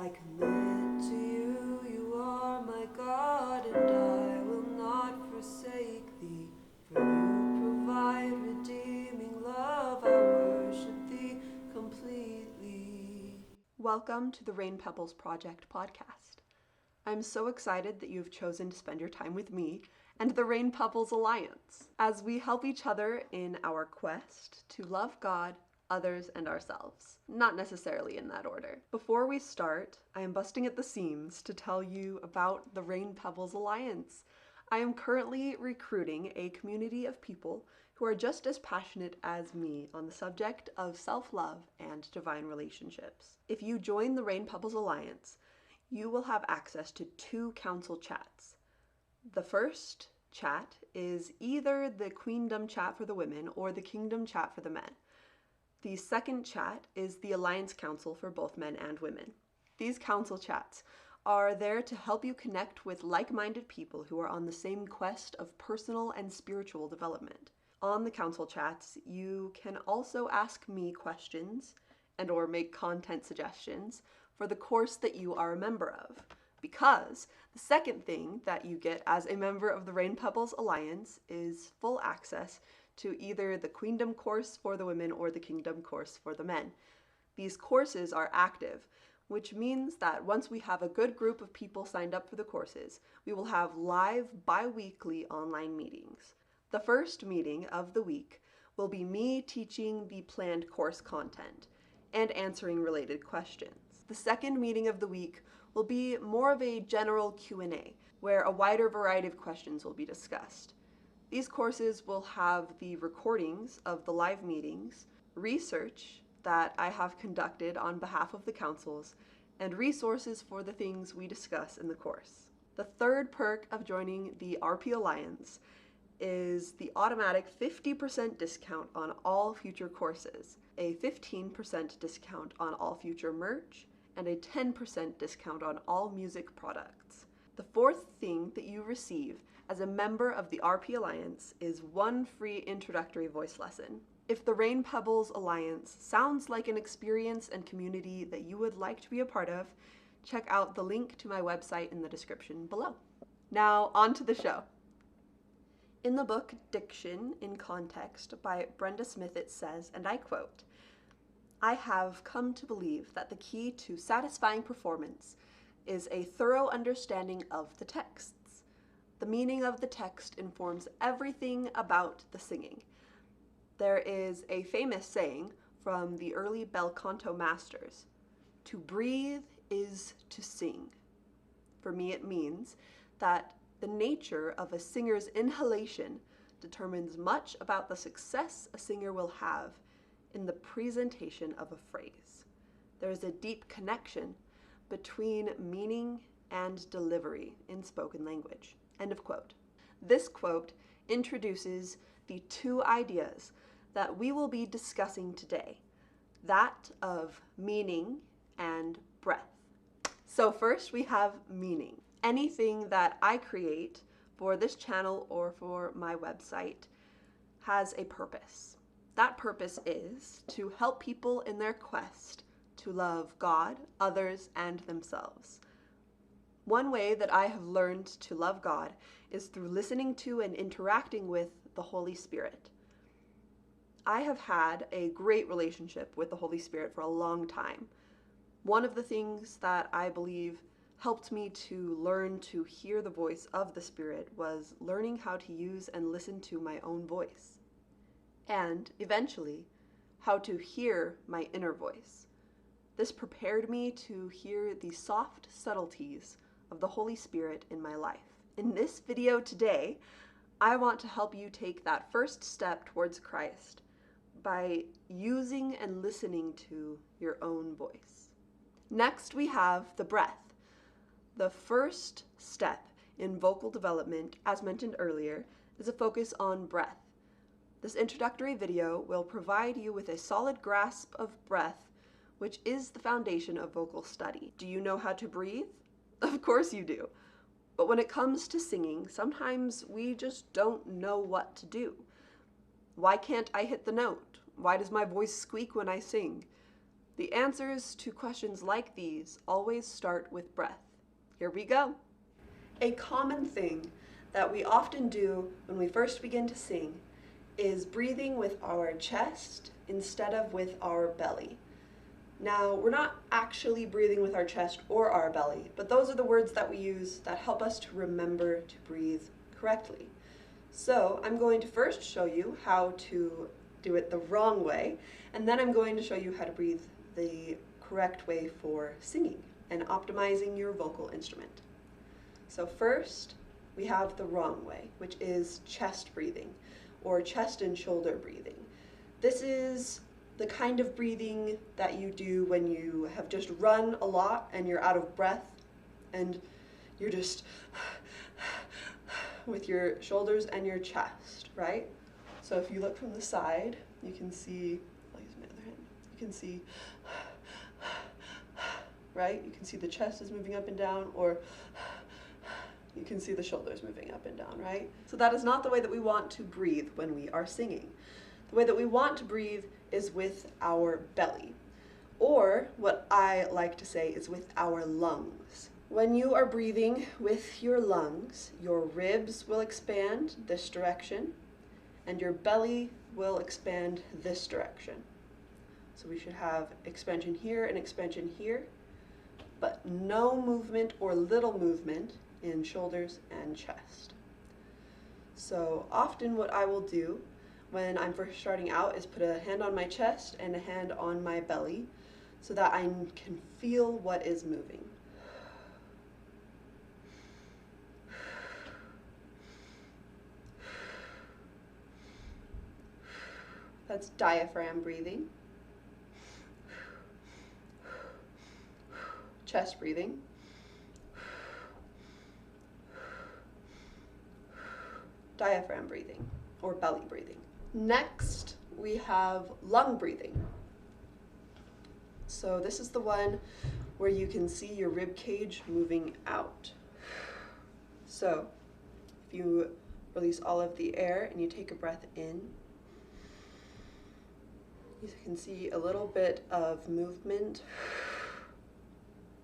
I commit to you, you are my God, and I will not forsake thee. For you provide redeeming love, I worship thee completely. Welcome to the Rain Pebbles Project podcast. I'm so excited that you've chosen to spend your time with me and the Rain Pebbles Alliance as we help each other in our quest to love God, others, and ourselves. Not necessarily in that order. Before we start, I am busting at the seams to tell you about the Rain Pebbles Alliance. I am currently recruiting a community of people who are just as passionate as me on the subject of self-love and divine relationships. If you join the Rain Pebbles Alliance, you will have access to 2 council chats. The first chat is either the Queendom chat for the women or the Kingdom chat for the men. The second chat is the Alliance Council for both men and women. These council chats are there to help you connect with like-minded people who are on the same quest of personal and spiritual development. On the council chats, you can also ask me questions and or make content suggestions for the course that you are a member of. Because the second thing that you get as a member of the Rain Pebbles Alliance is full access to either the Queendom course for the women or the Kingdom course for the men. These courses are active, which means that once we have a good group of people signed up for the courses, we will have live bi-weekly online meetings. The first meeting of the week will be me teaching the planned course content and answering related questions. The second meeting of the week will be more of a general Q&A, where a wider variety of questions will be discussed. These courses will have the recordings of the live meetings, research that I have conducted on behalf of the councils, and resources for the things we discuss in the course. The third perk of joining the RP Alliance is the automatic 50% discount on all future courses, a 15% discount on all future merch, and a 10% discount on all music products. The fourth thing that you receive as a member of the RP Alliance is 1 free introductory voice lesson. If the Rain Pebbles Alliance sounds like an experience and community that you would like to be a part of, check out the link to my website in the description below. Now, on to the show. In the book Diction in Context by Brenda Smith, it says, and I quote, "I have come to believe that the key to satisfying performance is a thorough understanding of the texts. The meaning of the text informs everything about the singing. There is a famous saying from the early bel canto masters, 'To breathe is to sing.' For me, it means that the nature of a singer's inhalation determines much about the success a singer will have in the presentation of a phrase. There is a deep connection between meaning and delivery in spoken language." End of quote. This quote introduces the 2 ideas that we will be discussing today, that of meaning and breath. So first we have meaning. Anything that I create for this channel or for my website has a purpose. That purpose is to help people in their quest to love God, others, and themselves. One way that I have learned to love God is through listening to and interacting with the Holy Spirit. I have had a great relationship with the Holy Spirit for a long time. One of the things that I believe helped me to learn to hear the voice of the Spirit was learning how to use and listen to my own voice, and eventually how to hear my inner voice. This prepared me to hear the soft subtleties of the Holy Spirit in my life. In this video today, I want to help you take that first step towards Christ by using and listening to your own voice. Next, we have the breath. The first step in vocal development, as mentioned earlier, is a focus on breath. This introductory video will provide you with a solid grasp of breath, which is the foundation of vocal study. Do you know how to breathe? Of course you do. But when it comes to singing, sometimes we just don't know what to do. Why can't I hit the note? Why does my voice squeak when I sing? The answers to questions like these always start with breath. Here we go. A common thing that we often do when we first begin to sing is breathing with our chest instead of with our belly. Now, we're not actually breathing with our chest or our belly, but those are the words that we use that help us to remember to breathe correctly. So I'm going to first show you how to do it the wrong way, and then I'm going to show you how to breathe the correct way for singing and optimizing your vocal instrument. So first, we have the wrong way, which is chest breathing, or chest and shoulder breathing. This is the kind of breathing that you do when you have just run a lot and you're out of breath and you're just with your shoulders and your chest, right? So if you look from the side, you can see, I'll use my other hand, you can see, right? You can see the chest is moving up and down, or you can see the shoulders moving up and down, right? So that is not the way that we want to breathe when we are singing. The way that we want to breathe is with our belly, or what I like to say is with our lungs. When you are breathing with your lungs, your ribs will expand this direction, and your belly will expand this direction. So we should have expansion here and expansion here, but no movement or little movement in shoulders and chest. So often what I will do when I'm first starting out is put a hand on my chest and a hand on my belly so that I can feel what is moving. That's diaphragm breathing. Chest breathing. Diaphragm breathing, or belly breathing. Next, we have lung breathing. So this is the one where you can see your rib cage moving out. So if you release all of the air and you take a breath in, you can see a little bit of movement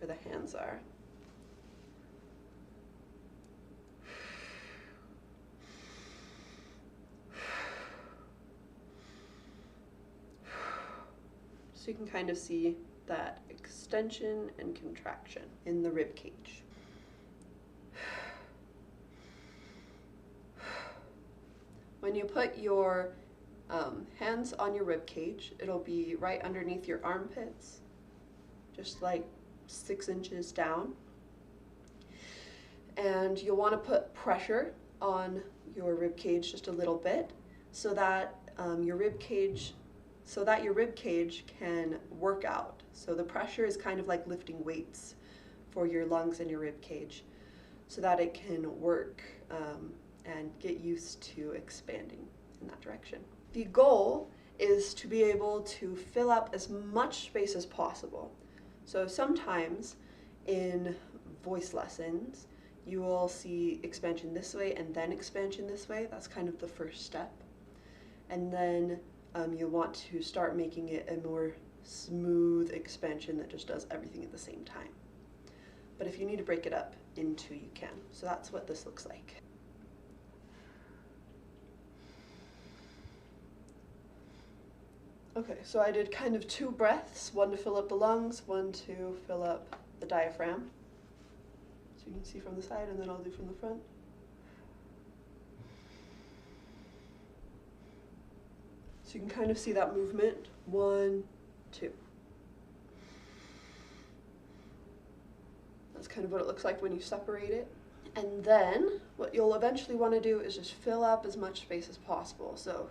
where the hands are. So you can kind of see that extension and contraction in the rib cage. When you put your hands on your rib cage, it'll be right underneath your armpits, just like 6 inches down. And you'll want to put pressure on your rib cage just a little bit so that your rib cage can work out. So the pressure is kind of like lifting weights for your lungs and your rib cage so that it can work and get used to expanding in that direction. The goal is to be able to fill up as much space as possible. So sometimes in voice lessons, you will see expansion this way and then expansion this way. That's kind of the first step. And then you'll want to start making it a more smooth expansion that just does everything at the same time. But if you need to break it up into, you can. So that's what this looks like. Okay, so I did kind of 2 breaths, one to fill up the lungs, one to fill up the diaphragm. So you can see from the side, and then I'll do from the front. So you can kind of see that movement, 1, 2. That's kind of what it looks like when you separate it. And then what you'll eventually want to do is just fill up as much space as possible. So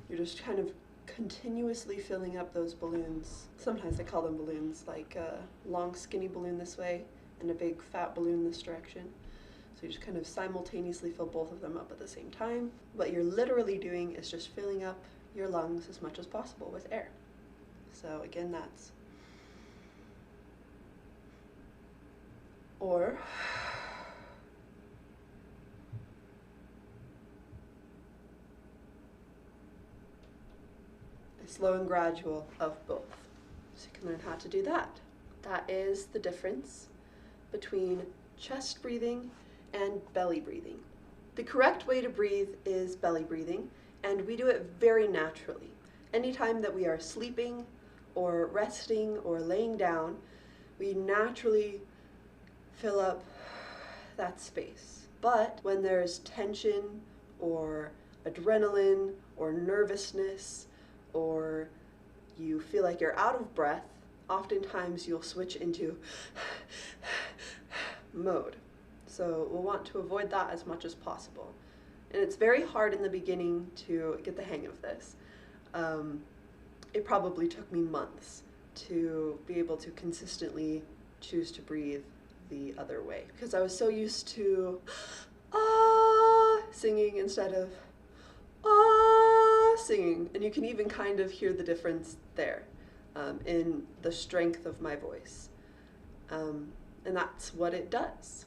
you're just kind of continuously filling up those balloons. Sometimes they call them balloons, like a long skinny balloon this way and a big fat balloon this direction. So you just kind of simultaneously fill both of them up at the same time. What you're literally doing is just filling up your lungs as much as possible with air. So again, that's, or slow and gradual of both. So you can learn how to do that. That is the difference between chest breathing and belly breathing. The correct way to breathe is belly breathing, and we do it very naturally. Anytime that we are sleeping or resting or laying down, we naturally fill up that space. But when there's tension or adrenaline or nervousness, or you feel like you're out of breath, oftentimes you'll switch into mode. So we'll want to avoid that as much as possible. And it's very hard in the beginning to get the hang of this. It probably took me months to be able to consistently choose to breathe the other way, because I was so used to singing instead of singing. And you can even kind of hear the difference there in the strength of my voice. And that's what it does.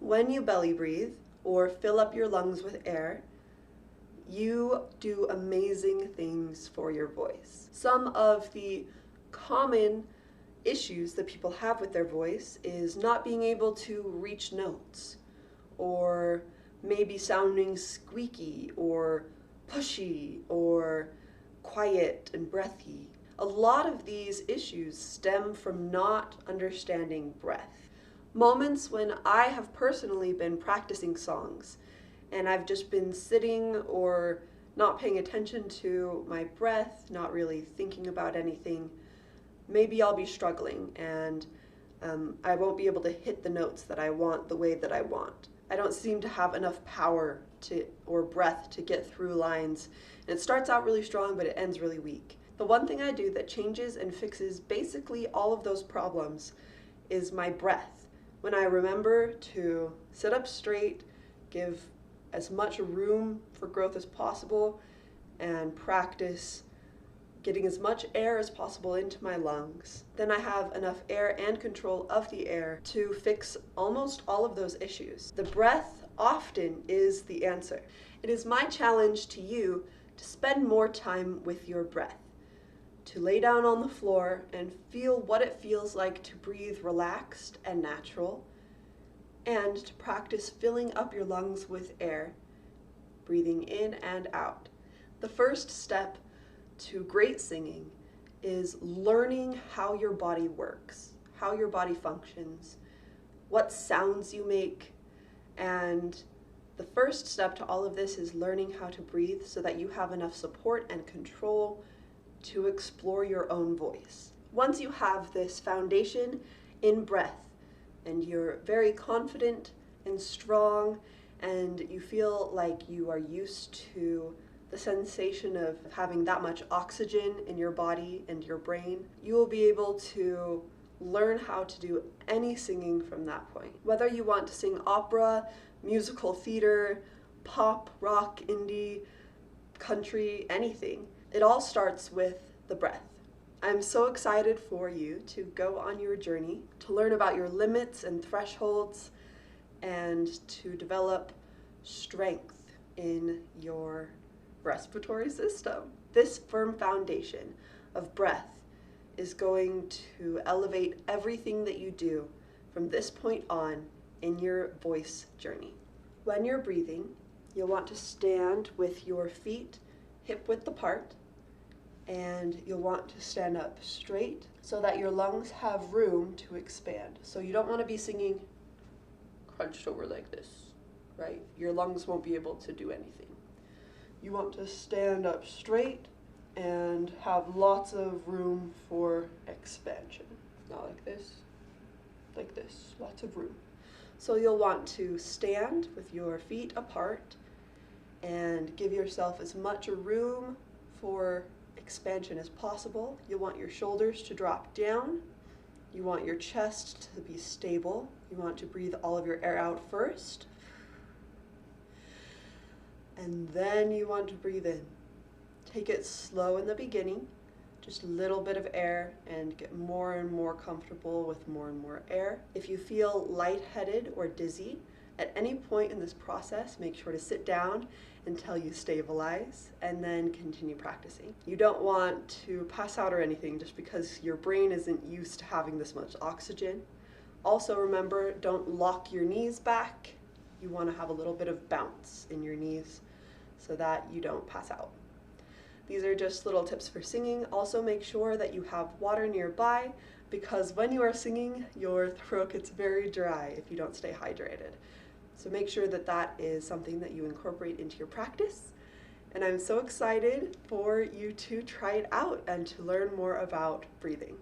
When you belly breathe or fill up your lungs with air, you do amazing things for your voice. Some of the common issues that people have with their voice is not being able to reach notes, or maybe sounding squeaky or pushy or quiet and breathy. A lot of these issues stem from not understanding breath. Moments when I have personally been practicing songs and I've just been sitting or not paying attention to my breath, not really thinking about anything, maybe I'll be struggling and I won't be able to hit the notes that I want the way that I want. I don't seem to have enough power or breath to get through lines. And it starts out really strong, but it ends really weak. The one thing I do that changes and fixes basically all of those problems is my breath. When I remember to sit up straight, give as much room for growth as possible, and practice getting as much air as possible into my lungs, then I have enough air and control of the air to fix almost all of those issues. The breath often is the answer. It is my challenge to you to spend more time with your breath, to lay down on the floor and feel what it feels like to breathe relaxed and natural, and to practice filling up your lungs with air, breathing in and out. The first step to great singing is learning how your body works, how your body functions, what sounds you make, and the first step to all of this is learning how to breathe so that you have enough support and control to explore your own voice. Once you have this foundation in breath and you're very confident and strong and you feel like you are used to the sensation of having that much oxygen in your body and your brain, you will be able to learn how to do any singing from that point. Whether you want to sing opera, musical theater, pop, rock, indie, country, anything, it all starts with the breath. I'm so excited for you to go on your journey, to learn about your limits and thresholds, and to develop strength in your respiratory system. This firm foundation of breath is going to elevate everything that you do from this point on in your voice journey. When you're breathing, you'll want to stand with your feet hip width apart, and you'll want to stand up straight so that your lungs have room to expand. So you don't want to be singing crunched over like this, right? Your lungs won't be able to do anything. You want to stand up straight and have lots of room for expansion. Not like this, lots of room. So you'll want to stand with your feet apart and give yourself as much room for expansion as possible. You want your shoulders to drop down. You want your chest to be stable. You want to breathe all of your air out first. And then you want to breathe in. Take it slow in the beginning, just a little bit of air, and get more and more comfortable with more and more air. If you feel lightheaded or dizzy, At any point in this process, make sure to sit down until you stabilize and then continue practicing. You don't want to pass out or anything just because your brain isn't used to having this much oxygen. Also remember, don't lock your knees back. You want to have a little bit of bounce in your knees so that you don't pass out. These are just little tips for singing. Also make sure that you have water nearby because when you are singing, your throat gets very dry if you don't stay hydrated. So make sure that that is something that you incorporate into your practice. And I'm so excited for you to try it out and to learn more about breathing.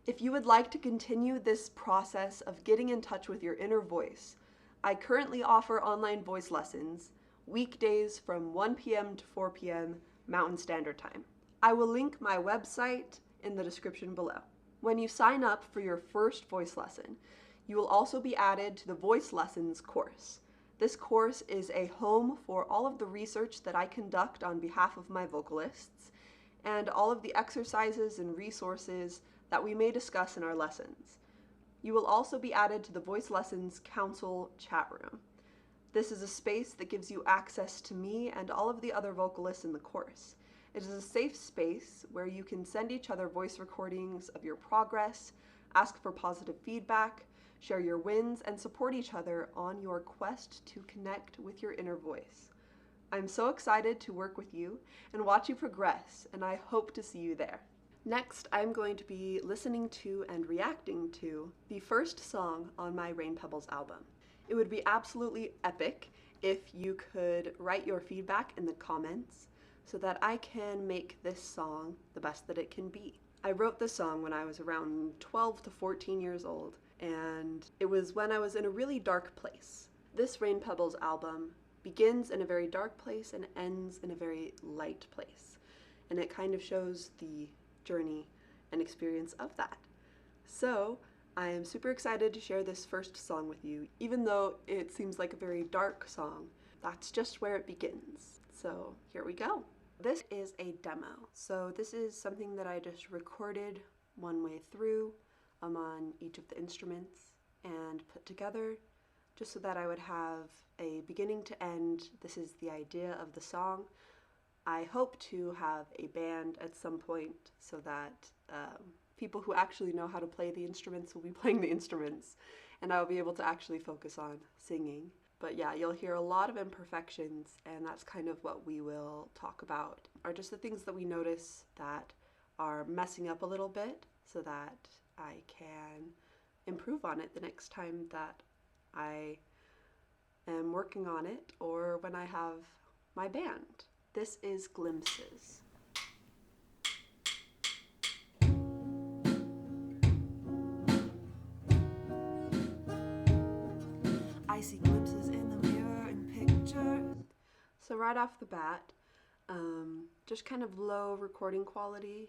If you would like to continue this process of getting in touch with your inner voice, I currently offer online voice lessons weekdays from 1 p.m. to 4 p.m. Mountain Standard Time. I will link my website in the description below. When you sign up for your first voice lesson, you will also be added to the Voice Lessons course. This course is a home for all of the research that I conduct on behalf of my vocalists and all of the exercises and resources that we may discuss in our lessons. You will also be added to the Voice Lessons Council chat room. This is a space that gives you access to me and all of the other vocalists in the course. It is a safe space where you can send each other voice recordings of your progress, ask for positive feedback, share your wins, and support each other on your quest to connect with your inner voice. I'm so excited to work with you and watch you progress, and I hope to see you there. Next, I'm going to be listening to and reacting to the first song on my Rain Pebbles album. It would be absolutely epic if you could write your feedback in the comments so that I can make this song the best that it can be. I wrote this song when I was around 12 to 14 years old, and it was when I was in a really dark place. This Rain Pebbles album begins in a very dark place and ends in a very light place, and it kind of shows the journey and experience of that. So I am super excited to share this first song with you, even though it seems like a very dark song. That's just where it begins. So here we go. This is a demo. So this is something that I just recorded one way through on each of the instruments and put together just so that I would have a beginning to end. This is the idea of the song. I hope to have a band at some point so that people who actually know how to play the instruments will be playing the instruments and I'll be able to actually focus on singing. But yeah, you'll hear a lot of imperfections, and that's kind of what we will talk about, are just the things that we notice that are messing up a little bit so that I can improve on it the next time that I am working on it or when I have my band. This is Glimpses. I see glimpses in the mirror and pictures. So right off the bat, just kind of low recording quality.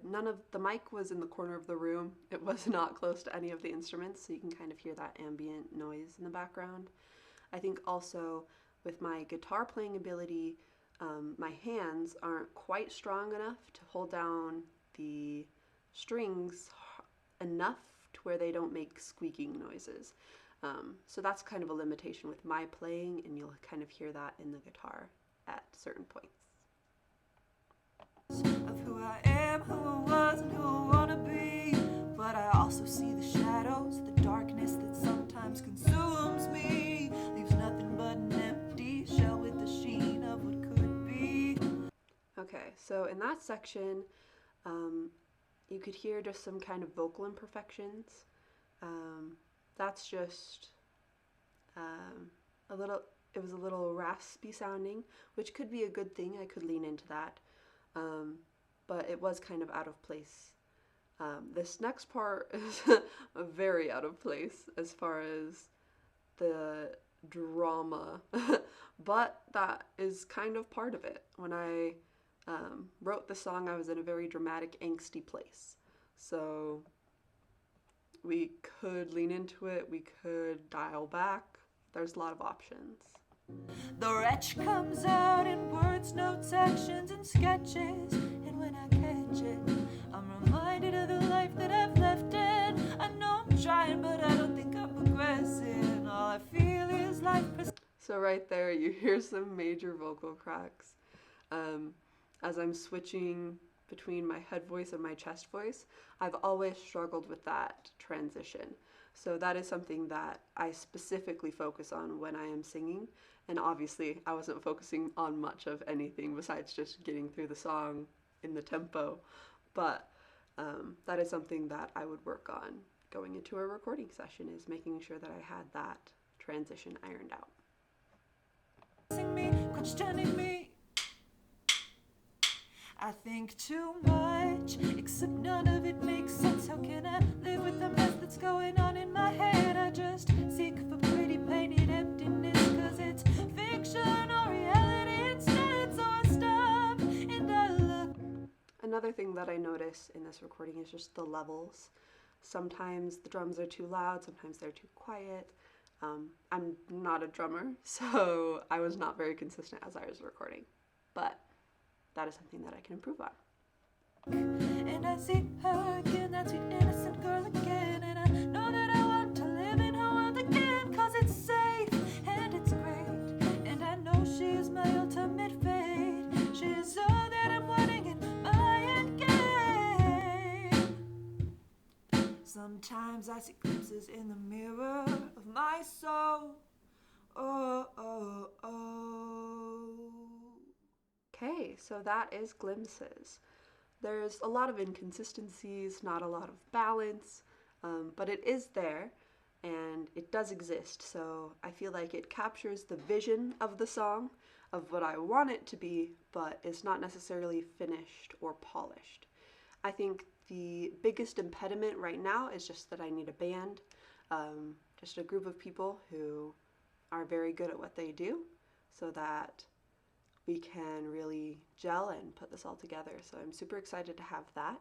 None of the mic was in the corner of the room. It was not close to any of the instruments, so you can kind of hear that ambient noise in the background. I think also with my guitar playing ability, my hands aren't quite strong enough to hold down the strings enough to where they don't make squeaking noises. So that's kind of a limitation with my playing, and you'll kind of hear that in the guitar at certain points. Of who I am, who I was, and who I wanna be, but I also see the shadows, the darkness that sometimes consumes me, leaves nothing but an empty shell with the sheen of what could be. Okay, so in that section, you could hear just some kind of vocal imperfections. That's just it was a little raspy sounding, which could be a good thing. I could lean into that. But it was kind of out of place. This next part is very out of place as far as the drama, but that is kind of part of it. When I wrote the song, I was in a very dramatic, angsty place. So we could lean into it, we could dial back. There's a lot of options. The wretch comes out in words, notes, actions, and sketches, and when I catch it, I'm reminded of the life that I've left in. I know I'm trying, but I don't think I'm progressing. So right there, you hear some major vocal cracks. As I'm switching between my head voice and my chest voice, I've always struggled with that transition. So that is something that I specifically focus on when I am singing. And obviously, I wasn't focusing on much of anything besides just getting through the song in the tempo. But that is something that I would work on going into a recording session, is making sure that I had that transition ironed out. I think too much, except none of it makes sense. How can I live with the mess that's going on in my head? I just seek for pretty painted emptiness, cause it's fiction or reality instead. So I stop and I look. Another thing that I notice in this recording is just the levels. Sometimes the drums are too loud, sometimes they're too quiet. I'm not a drummer, so I was not very consistent as I was recording, but that is something that I can improve on. And I see her again, that sweet innocent girl again, and I know that I want to live in her world again, cause it's safe and it's great, and I know she is my ultimate fate. She is all that I'm wanting in my end game. Sometimes I see glimpses in the mirror of my soul. Oh, oh, oh. Okay, so that is glimpses. There's a lot of inconsistencies, not a lot of balance, but it is there and it does exist. So I feel like it captures the vision of the song, of what I want it to be, but it's not necessarily finished or polished. I think the biggest impediment right now is just that I need a band, just a group of people who are very good at what they do, so that we can really gel and put this all together. So I'm super excited to have that.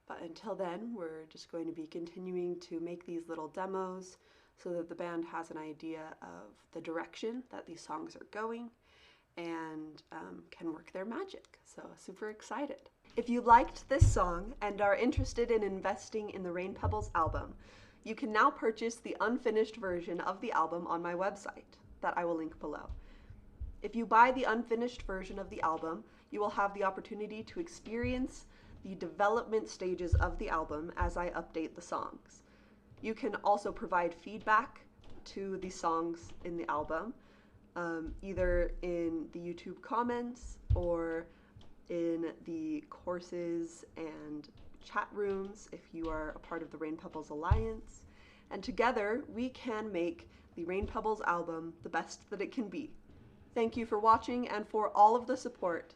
But until then, we're just going to be continuing to make these little demos so that the band has an idea of the direction that these songs are going and can work their magic. So super excited. If you liked this song and are interested in investing in the Rain Pebbles album, you can now purchase the unfinished version of the album on my website that I will link below. If you buy the unfinished version of the album, you will have the opportunity to experience the development stages of the album as I update the songs. You can also provide feedback to the songs in the album, either in the YouTube comments or in the courses and chat rooms if you are a part of the Rain Pebbles Alliance. And together we can make the Rain Pebbles album the best that it can be. Thank you for watching and for all of the support.